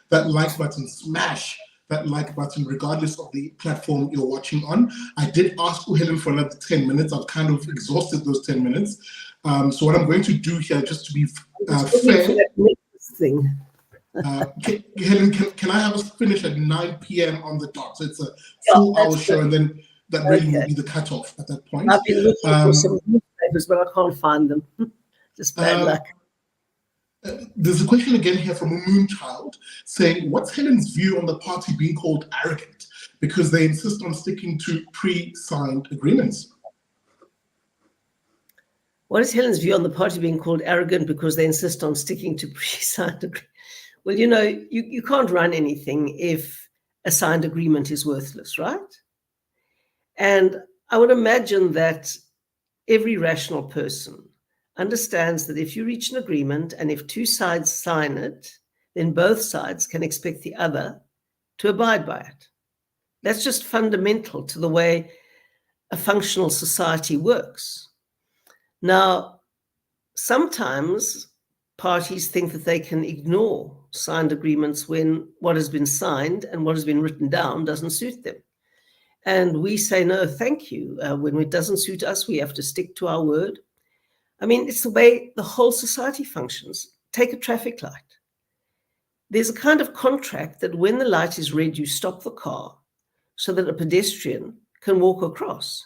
that like button, smash that like button, regardless of the platform you're watching on. I did ask Helen for another 10 minutes. I've kind of exhausted those 10 minutes. So what I'm going to do here, just to be fair. Helen, can I have us finish at 9 p.m. on the dot? So it's a full hour show, and then that really will be the cutoff at that point. I've been looking for some newspapers, but I can't find them. Just bad luck. There's a question again here from a Moonchild saying, what's Helen's view on the party being called arrogant because they insist on sticking to pre-signed agreements? What is Helen's view on the party being called arrogant because they insist on sticking to pre-signed agreements? Well, you know, you can't run anything if a signed agreement is worthless, right? And I would imagine that every rational person understands that if you reach an agreement and if 2 sides sign it, then both sides can expect the other to abide by it. That's just fundamental to the way a functional society works. Now, sometimes parties think that they can ignore signed agreements when what has been signed and what has been written down doesn't suit them. And we say, no, thank you. When it doesn't suit us, we have to stick to our word. I mean, it's the way the whole society functions. Take a traffic light. There's a kind of contract that when the light is red, you stop the car so that a pedestrian can walk across.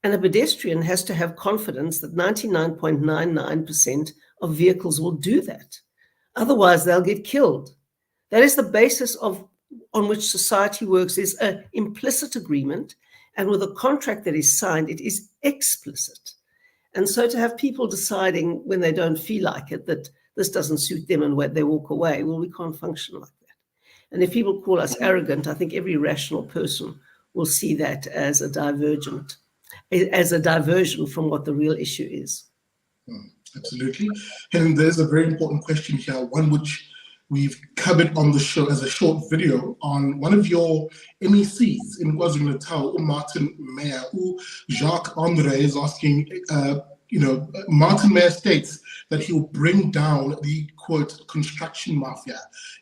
And a pedestrian has to have confidence that 99.99% of vehicles will do that. Otherwise, they'll get killed. That is the basis on which society works, is an implicit agreement. And with a contract that is signed, it is explicit. And so to have people deciding when they don't feel like it, that this doesn't suit them and they walk away, well, we can't function like that. And if people call us arrogant, I think every rational person will see that as a diversion from what the real issue is. Absolutely. And there's a very important question here, one which we've covered on the show as a short video on one of your MECs in KwaZulu-Natal, Martin Meyer, Jacques Andre is asking, Martin Meyer states that he will bring down the, quote, construction mafia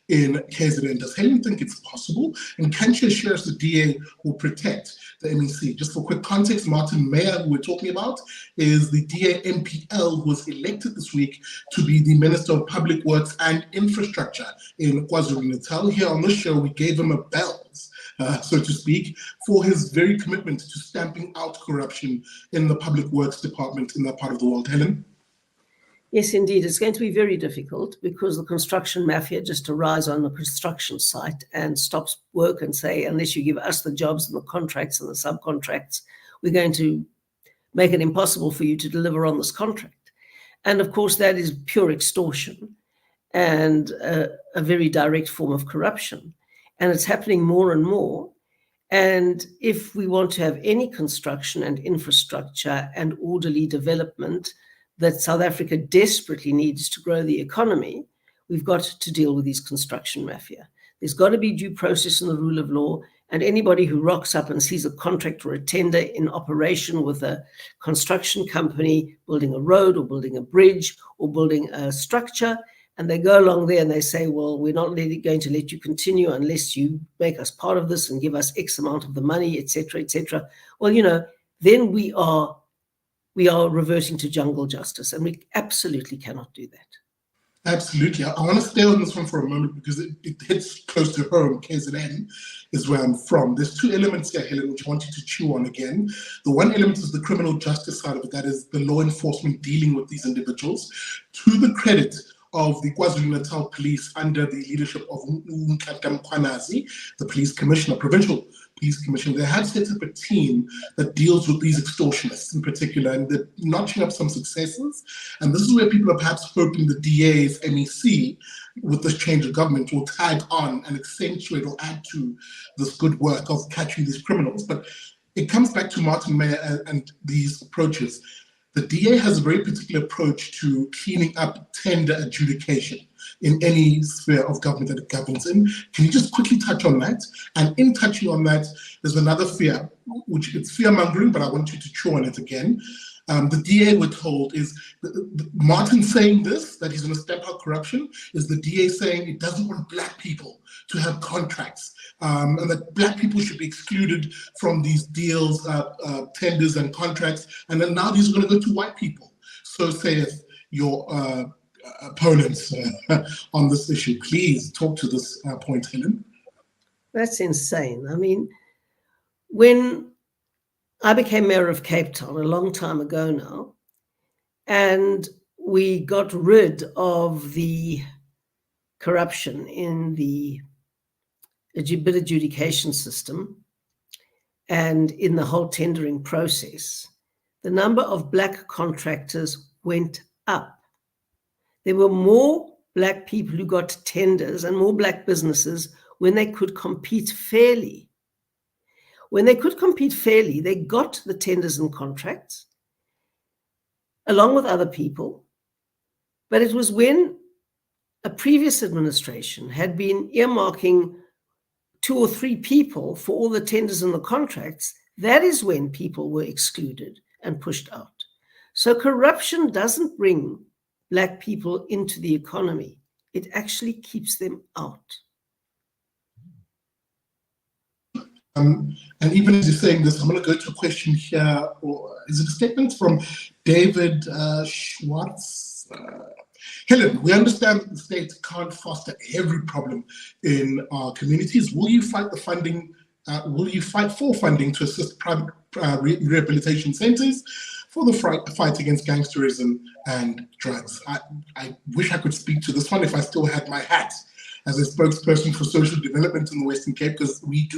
in KZN. Does Helen think it's possible? And can she assure us the DA will protect the MEC? Just for quick context, Martin Meyer, who we're talking about, is the DA MPL who was elected this week to be the Minister of Public Works and Infrastructure in KwaZulu-Natal. Here on this show, we gave him a bells, so to speak, for his very commitment to stamping out corruption in the Public Works Department in that part of the world. Helen? Yes, indeed. It's going to be very difficult because the construction mafia just arrives on the construction site and stops work and say, unless you give us the jobs and the contracts and the subcontracts, we're going to make it impossible for you to deliver on this contract. And of course, that is pure extortion and a very direct form of corruption. And it's happening more and more. And if we want to have any construction and infrastructure and orderly development that South Africa desperately needs to grow the economy, we've got to deal with these construction mafia. There's got to be due process and the rule of law, And anybody who rocks up and sees a contract or a tender in operation with a construction company building a road or building a bridge or building a structure, and they go along there and they say, well, we're not going to let you continue unless you make us part of this and give us X amount of the money, etc., etc. Well, then we are reverting to jungle justice, and we absolutely cannot do that. Absolutely. I want to stay on this one for a moment because it hits close to home. KZN is where I'm from. There's two elements here, Helen, which I want you to chew on again. The one element is the criminal justice side of it, that is the law enforcement dealing with these individuals. To the credit of the KwaZulu-Natal police under the leadership of Nkata Mkhwanazi, the police commissioner, provincial police commissioner, they have set up a team that deals with these extortionists in particular, and they're notching up some successes. And this is where people are perhaps hoping the DA's MEC, with this change of government, will tag on and accentuate or add to this good work of catching these criminals. But it comes back to Martin Meyer and these approaches. The DA has a very particular approach to cleaning up tender adjudication in any sphere of government that it governs in. Can you just quickly touch on that? And in touching on that, there's another fear, which it's fear-mongering, but I want you to chew on it again. The DA, we're told, is Martin saying this, that he's going to step out corruption, is the DA saying it doesn't want Black people to have contracts, and that Black people should be excluded from these deals, tenders and contracts, and then now these are going to go to white people. So saith your opponents on this issue. Please talk to this point, Helen. That's insane. I mean, when I became mayor of Cape Town a long time ago now, and we got rid of the corruption in the bid adjudication system and in the whole tendering process, the number of Black contractors went up. There were more Black people who got tenders and more Black businesses when they could compete fairly. When they could compete fairly, they got the tenders and contracts along with other people. But it was when a previous administration had been earmarking 2 or 3 people for all the tenders and the contracts, that is when people were excluded and pushed out. So corruption doesn't bring Black people into the economy. It actually keeps them out. And even as you're saying this, I'm going to go to a question here, or is it a statement from David Schwartz? Helen, we understand that the state can't foster every problem in our communities. Will you fight the funding? Will you fight for funding to assist private rehabilitation centers for the fight against gangsterism and drugs? I wish I could speak to this one if I still had my hat as a spokesperson for social development in the Western Cape, because we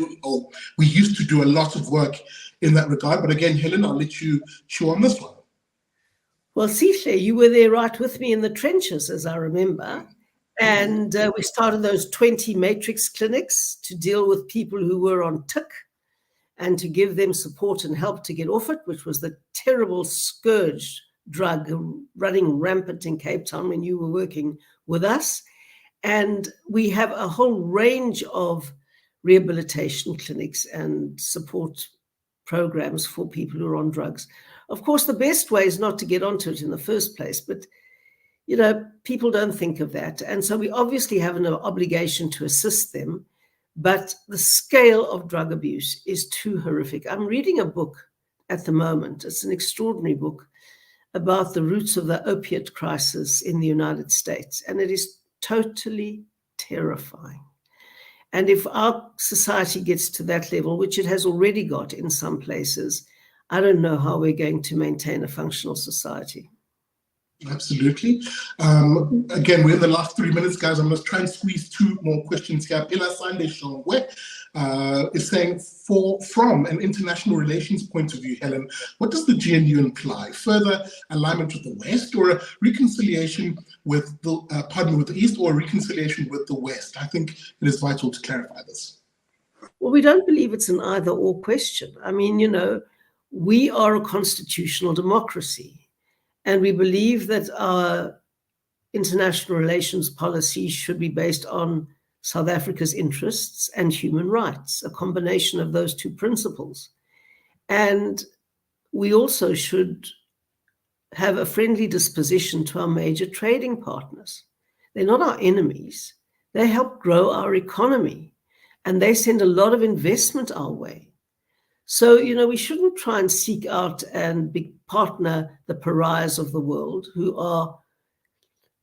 used to do a lot of work in that regard. But again, Helen, I'll let you chew on this one. Well, Sihle, you were there right with me in the trenches, as I remember. And we started those 20 matrix clinics to deal with people who were on tick and to give them support and help to get off it, which was the terrible scourge drug running rampant in Cape Town when you were working with us. And we have a whole range of rehabilitation clinics and support programs for people who are on drugs. Of course, the best way is not to get onto it in the first place, but people don't think of that. And so we obviously have an obligation to assist them, but the scale of drug abuse is too horrific. I'm reading a book at the moment. It's an extraordinary book about the roots of the opiate crisis in the United States. And it is totally terrifying. And if our society gets to that level, which it has already got in some places, I don't know how we're going to maintain a functional society. Absolutely. Again, we're in the last 3 minutes, guys. I'm going to try and squeeze 2 more questions here. Pila Sande Shongwe is saying, from an international relations point of view, Helen, what does the GNU imply? Further alignment with the West, or a reconciliation with the with the East, or a reconciliation with the West? I think it is vital to clarify this. Well, we don't believe it's an either-or question. I mean, we are a constitutional democracy. And we believe that our international relations policy should be based on South Africa's interests and human rights, a combination of those two principles. And we also should have a friendly disposition to our major trading partners. They're not our enemies. They help grow our economy, and they send a lot of investment our way. So, we shouldn't try and seek out and partner the pariahs of the world who are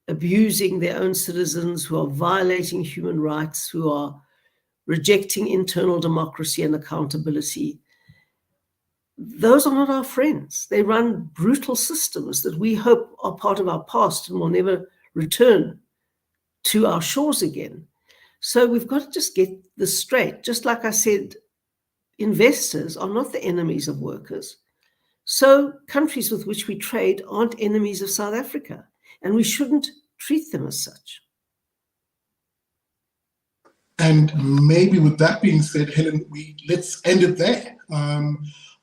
abusing their own citizens, who are violating human rights, who are rejecting internal democracy and accountability. Those are not our friends. They run brutal systems that we hope are part of our past and will never return to our shores again. So we've got to just get this straight. Just like I said, investors are not the enemies of workers. So countries with which we trade aren't enemies of South Africa, and we shouldn't treat them as such. And maybe with that being said, Helen, let's end it there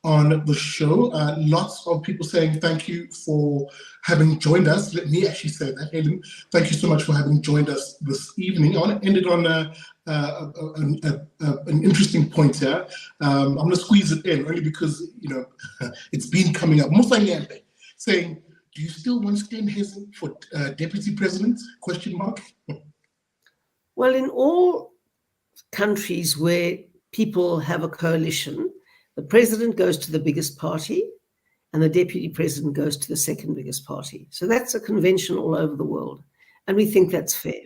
on the show. Lots of people saying thank you for having joined us. Let me actually say that, Helen, thank you so much for having joined us this evening. I want to end it on an interesting point here. I'm going to squeeze it in only because, it's been coming up. Musa Nyembe saying, do you still want Sten Hesen for deputy president? ? Well, in all countries where people have a coalition, the president goes to the biggest party and the deputy president goes to the second biggest party. So that's a convention all over the world. And we think that's fair.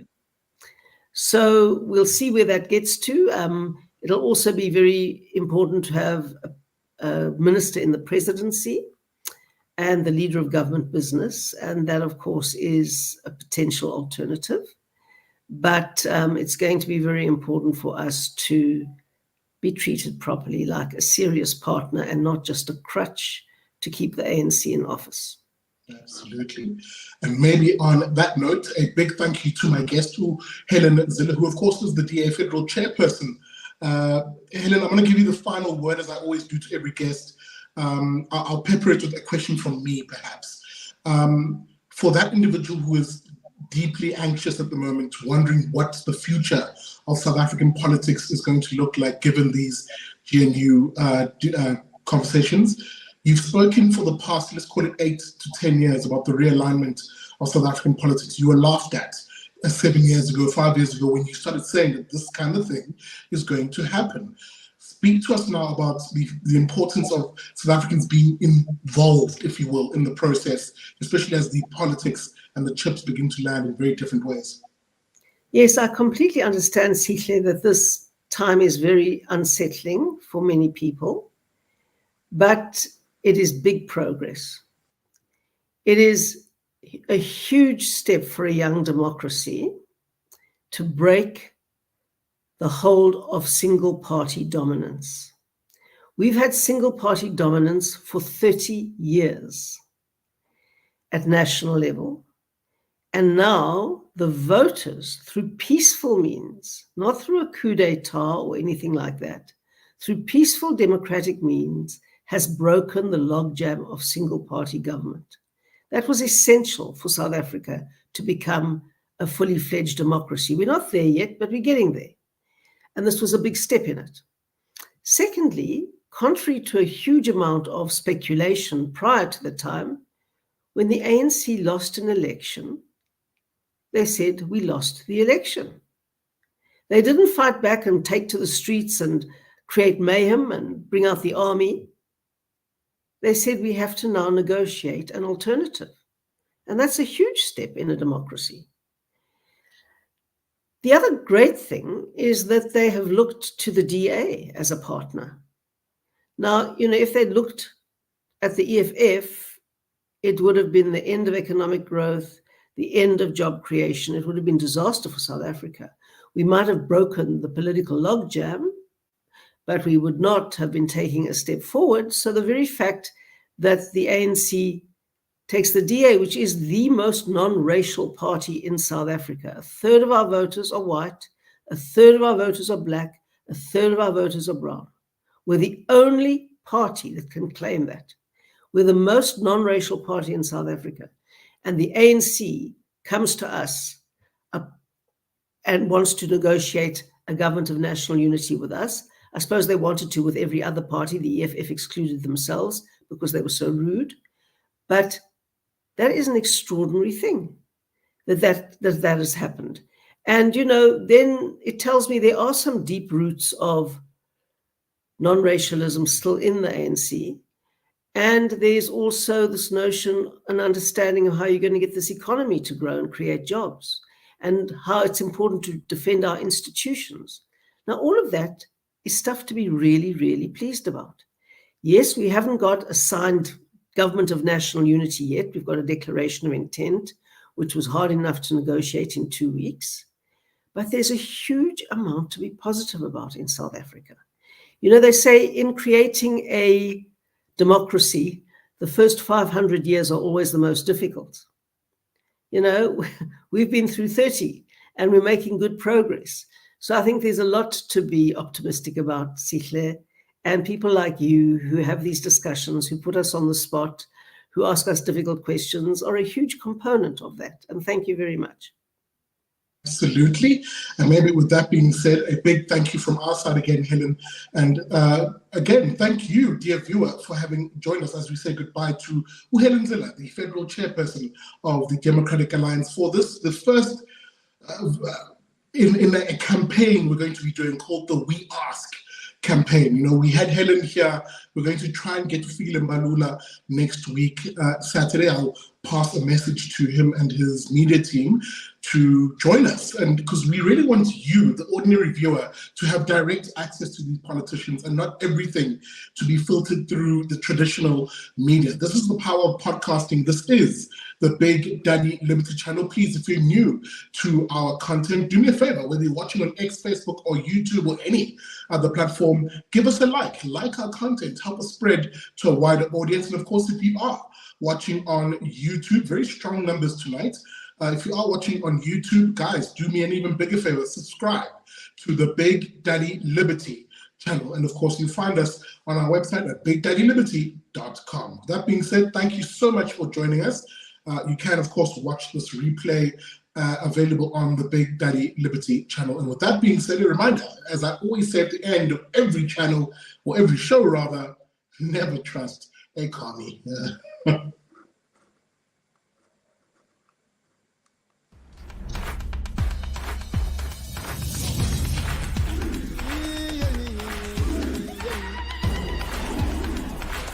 So we'll see where that gets to. It'll also be very important to have a minister in the presidency and the leader of government business. And that, of course, is a potential alternative. But it's going to be very important for us to be treated properly like a serious partner and not just a crutch to keep the ANC in office. Absolutely. And maybe on that note, a big thank you to my guest, Helen Zille, who of course is the DA Federal Chairperson. Helen, I'm going to give you the final word, as I always do to every guest. I'll pepper it with a question from me, perhaps. For that individual who is deeply anxious at the moment, wondering what the future of South African politics is going to look like given these GNU conversations. You've spoken for the past, let's call it 8 to 10 years, about the realignment of South African politics. You were laughed at 7 years ago, 5 years ago, when you started saying that this kind of thing is going to happen. Speak to us now about the importance of South Africans being involved, if you will, in the process, especially as the politics and the chips begin to land in very different ways. Yes, I completely understand, Zille, that this time is very unsettling for many people, but it is big progress. It is a huge step for a young democracy to break the hold of single-party dominance. We've had single-party dominance for 30 years at national level. And now the voters, through peaceful means, not through a coup d'etat or anything like that, through peaceful democratic means, has broken the logjam of single-party government. That was essential for South Africa to become a fully fledged democracy. We're not there yet, but we're getting there. And this was a big step in it. Secondly, contrary to a huge amount of speculation prior to the time, when the ANC lost an election, they said, we lost the election. They didn't fight back and take to the streets and create mayhem and bring out the army. They said, we have to now negotiate an alternative. And that's a huge step in a democracy. The other great thing is that they have looked to the DA as a partner. Now, if they'd looked at the EFF, it would have been the end of economic growth, the end of job creation. It would have been disaster for South Africa. We might have broken the political logjam, but we would not have been taking a step forward. So the very fact that the ANC takes the DA, which is the most non-racial party in South Africa. A third of our voters are white, a third of our voters are black, a third of our voters are brown. We're the only party that can claim that. We're the most non-racial party in South Africa. And the ANC comes to us and wants to negotiate a government of national unity with us. I suppose they wanted to with every other party. The EFF excluded themselves because they were so rude. But that is an extraordinary thing that has happened. And, then it tells me there are some deep roots of non-racialism still in the ANC. And there's also this notion and understanding of how you're going to get this economy to grow and create jobs, and how it's important to defend our institutions. Now, all of that is stuff to be really, really pleased about. Yes, we haven't got a signed government of national unity yet. We've got a declaration of intent, which was hard enough to negotiate in 2 weeks. But there's a huge amount to be positive about in South Africa. They say in creating a democracy, the first 500 years are always the most difficult. We've been through 30 and we're making good progress. So I think there's a lot to be optimistic about, Zille, and people like you who have these discussions, who put us on the spot, who ask us difficult questions, are a huge component of that. And thank you very much. Absolutely. And maybe with that being said, a big thank you from our side again, Helen. And again, thank you, dear viewer, for having joined us as we say goodbye to Helen Zille, the federal chairperson of the Democratic Alliance, for this first in a campaign we're going to be doing called the We Ask campaign. We had Helen here. We're going to try and get Phil Mbalula next week, Saturday. I'll pass a message to him and his media team to join us, and because we really want you, the ordinary viewer, to have direct access to these politicians and not everything to be filtered through the traditional media. This is the power of podcasting. This is the Big Daddy Limited channel. Please, if you're new to our content, do me a favor, whether you're watching on X, Facebook, or YouTube, or any other platform, give us a like our content, help us spread to a wider audience. And of course, if you are watching on YouTube, very strong numbers tonight. If you are watching on YouTube, guys, do me an even bigger favor, subscribe to the Big Daddy Liberty channel. And of course, you find us on our website at bigdaddyliberty.com. That being said, thank you so much for joining us. You can, of course, watch this replay available on the Big Daddy Liberty channel. And with that being said, a reminder, as I always say at the end of every channel, or every show rather, never trust a commie.